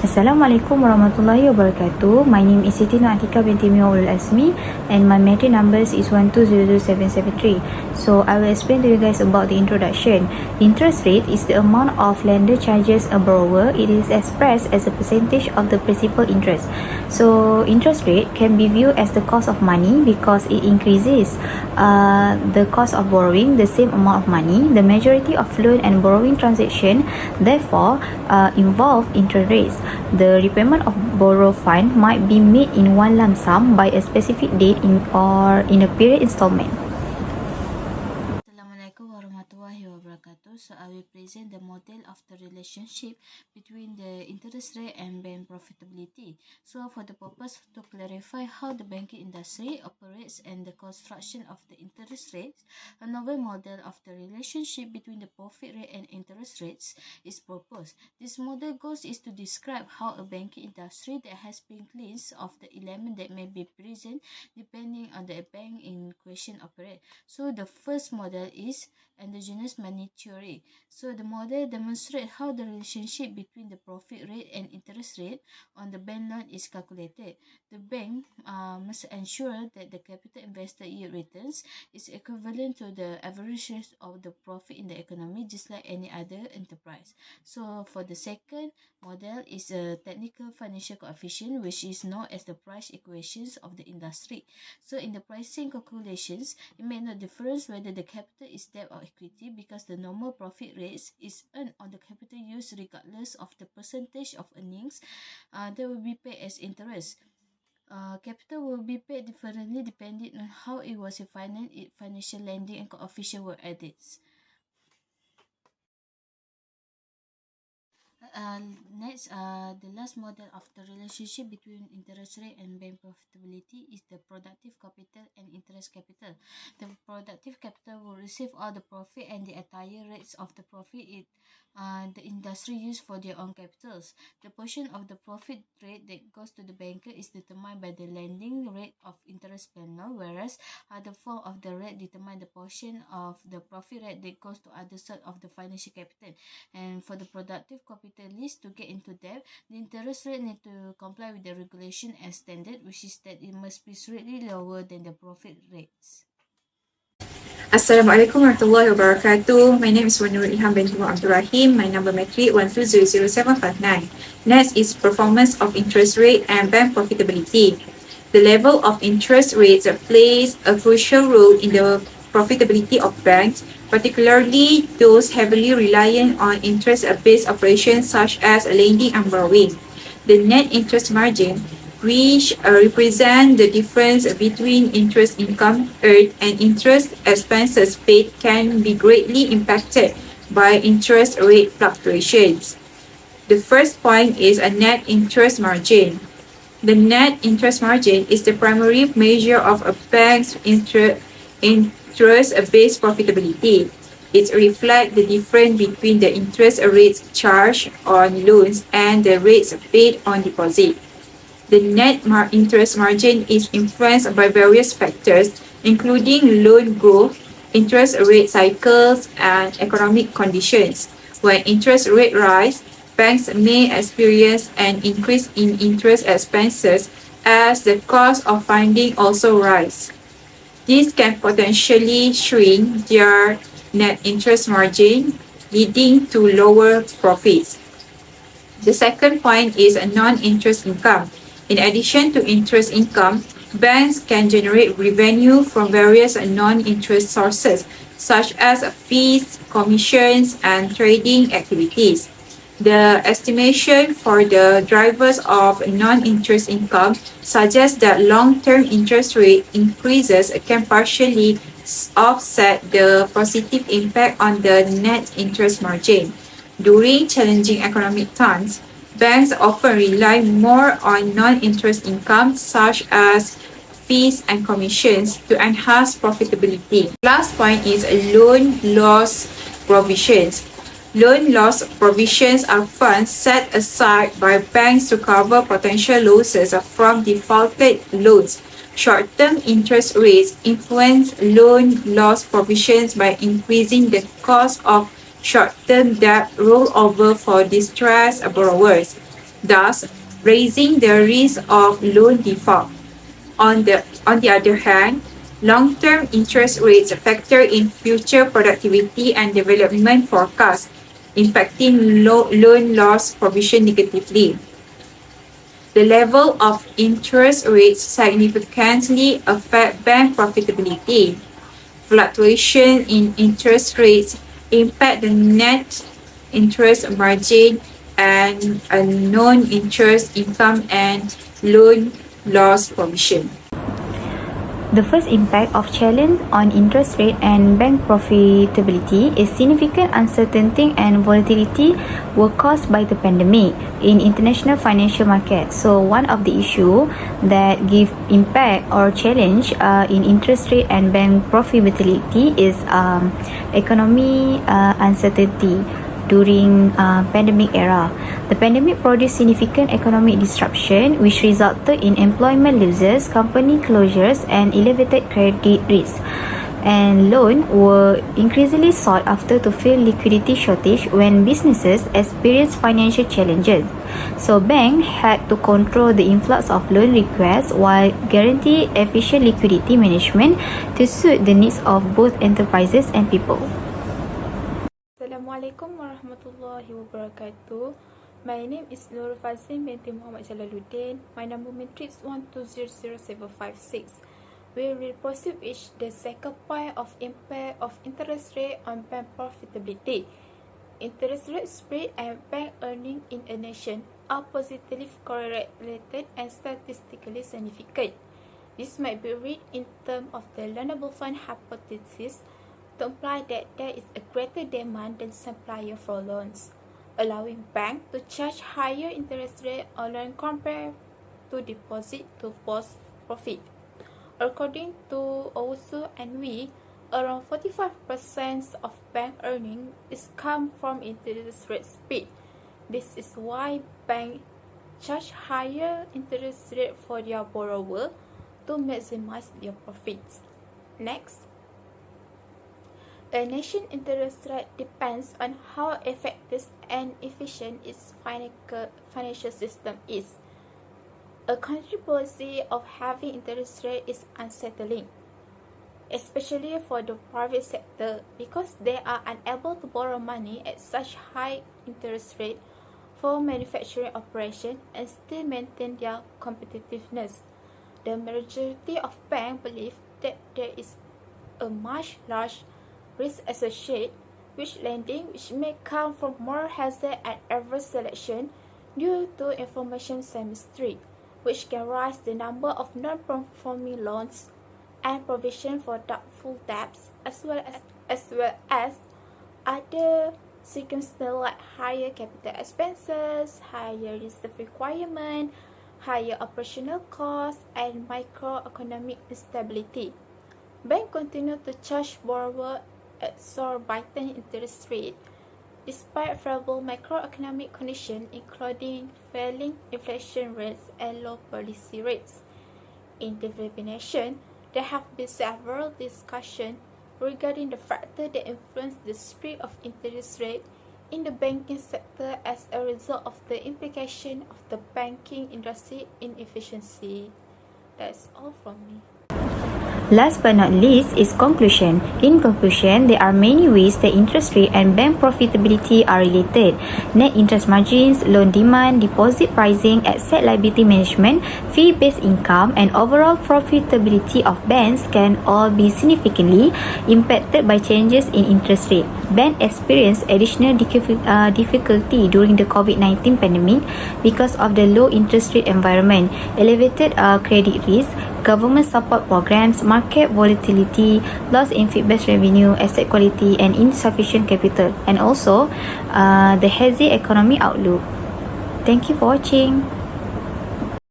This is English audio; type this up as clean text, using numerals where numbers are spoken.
Assalamualaikum warahmatullahi wabarakatuh. My name is Siti Atika binti Miaul Asmi and my matric numbers is 1200773. So I will explain to you guys about the introduction. Interest rate is the amount of lender charges a borrower. It is expressed as a percentage of the principal interest. So interest rate can be viewed as the cost of money because it increases the cost of borrowing the same amount of money. The majority of loan and borrowing transaction therefore involve interest rates. The repayment of borrowed fund might be made in one lump sum by a specific date or in a period installment. Assalamualaikum warahmatullahi wabarakatuh. So I will present the model of the relationship between the interest rate and bank profitability. So for the purpose to clarify how the banking industry operates and the construction of the interest rates, a novel model of the relationship between the profit rate and interest rates is proposed. This model goal is to describe how a banking industry that has been cleansed of the element that may be present depending on the bank in question operate. So the first model is endogenous money theory. So the model demonstrates how the relationship between the profit rate and interest rate on the bank loan is calculated. The bank must ensure that the capital invested yield returns is equivalent to the average rate of the profit in the economy, just like any other enterprise. So for the second model is a technical financial coefficient, which is known as the price equations of the industry. So in the pricing calculations, it makes no difference whether the capital is debt or equity because the normal profit rates is earned on the capital used regardless of the percentage of earnings that will be paid as interest. Capital will be paid differently depending on how it was financed, financial lending and coefficient were added. Next, the last model of the relationship between interest rate and bank profitability is the productive capital and interest capital. The productive capital will receive all the profit and the entire rates of the profit the industry use for their own capitals. The portion of the profit rate that goes to the banker is determined by the lending rate of interest panel, whereas other form of the rate determine the portion of the profit rate that goes to other side of the financial capital. And for the productive capitalist to get into debt, the interest rate need to comply with the regulation and standard, which is that it must be slightly lower than the profit rates. Assalamualaikum warahmatullahi wabarakatuh. My name is Wanur Ilham binti Abdul Rahim. My number matric 1200759. Next is performance of interest rate and bank profitability. The level of interest rates plays a crucial role in the profitability of banks, particularly those heavily reliant on interest-based operations such as lending and borrowing. The net interest margin, which represent the difference between interest income earned and interest expenses paid, can be greatly impacted by interest rate fluctuations. The first point is a net interest margin. The net interest margin is the primary measure of a bank's interest-based profitability. It reflects the difference between the interest rates charged on loans and the rates paid on deposit. The net interest margin is influenced by various factors, including loan growth, interest rate cycles, and economic conditions. When interest rates rise, banks may experience an increase in interest expenses as the cost of funding also rise. This can potentially shrink their net interest margin, leading to lower profits. The second point is a non-interest income. In addition to interest income, banks can generate revenue from various non-interest sources, such as fees, commissions, and trading activities. The estimation for the drivers of non-interest income suggests that long-term interest rate increases can partially offset the positive impact on the net interest margin. During challenging economic times, banks often rely more on non-interest income such as fees and commissions to enhance profitability. Last point is loan loss provisions. Loan loss provisions are funds set aside by banks to cover potential losses from defaulted loans. Short-term interest rates influence loan loss provisions by increasing the cost of short-term debt rollover for distressed borrowers. thus raising the risk of loan default. On the other hand, long-term interest rates factor in future productivity and development forecasts, impacting loan loss provision negatively. The level of interest rates significantly affect bank profitability. Fluctuation in interest rates impact the net interest margin and a non-interest income and loan loss provision. The first impact of challenge on interest rate and bank profitability is significant uncertainty and volatility were caused by the pandemic in international financial markets. So one of the issue that give impact or challenge in interest rate and bank profitability is economy uncertainty during pandemic era. The pandemic produced significant economic disruption which resulted in employment losses, company closures and elevated credit risk. And loans were increasingly sought after to fill liquidity shortage when businesses experienced financial challenges. So banks had to control the influx of loan requests while guarantee efficient liquidity management to suit the needs of both enterprises and people. Assalamualaikum warahmatullahi wabarakatuh. My name is Nur Fazin binti Muhammad Jalaluddin. My number matrix 1200756. We will proceed with the second part of impact of interest rate on bank profitability. Interest rate spread and bank earning in a nation are positively correlated and statistically significant. This might be read in terms of the learnable fund hypothesis to imply that there is a greater demand than supply for loans, allowing banks to charge higher interest rate on loan compared to deposit to boost profit. According to Owusu and we, around 45% of bank earning is come from interest rate spread. This is why banks charge higher interest rate for their borrower to maximize their profits. Next. A nation's interest rate depends on how effective and efficient its financial system is. A country policy of having interest rate is unsettling, especially for the private sector because they are unable to borrow money at such high interest rate for manufacturing operation and still maintain their competitiveness. The majority of banks believe that there is a much large risk associated with lending which may come from more hazard and adverse selection due to information asymmetry, which can raise the number of non-performing loans and provision for doubtful debts as well as other circumstances like higher capital expenses, higher reserve requirement, higher operational costs and microeconomic instability. Banks continue to charge borrowers exorbitant interest rate despite favorable macroeconomic conditions including falling inflation rates and low policy rates. In developing nations, there have been several discussions regarding the factors that influence the spread of interest rate in the banking sector as a result of the implication of the banking industry inefficiency. That's all from me. Last but not least is conclusion. In conclusion, there are many ways that interest rate and bank profitability are related. Net interest margins, loan demand, deposit pricing, asset liability management, fee-based income, and overall profitability of banks can all be significantly impacted by changes in interest rate. Banks experienced additional difficulty during the COVID-19 pandemic because of the low interest rate environment, elevated credit risk, government support programs, market volatility, loss in fee-based revenue, asset quality, and insufficient capital, and also the hazy economic outlook. Thank you for watching.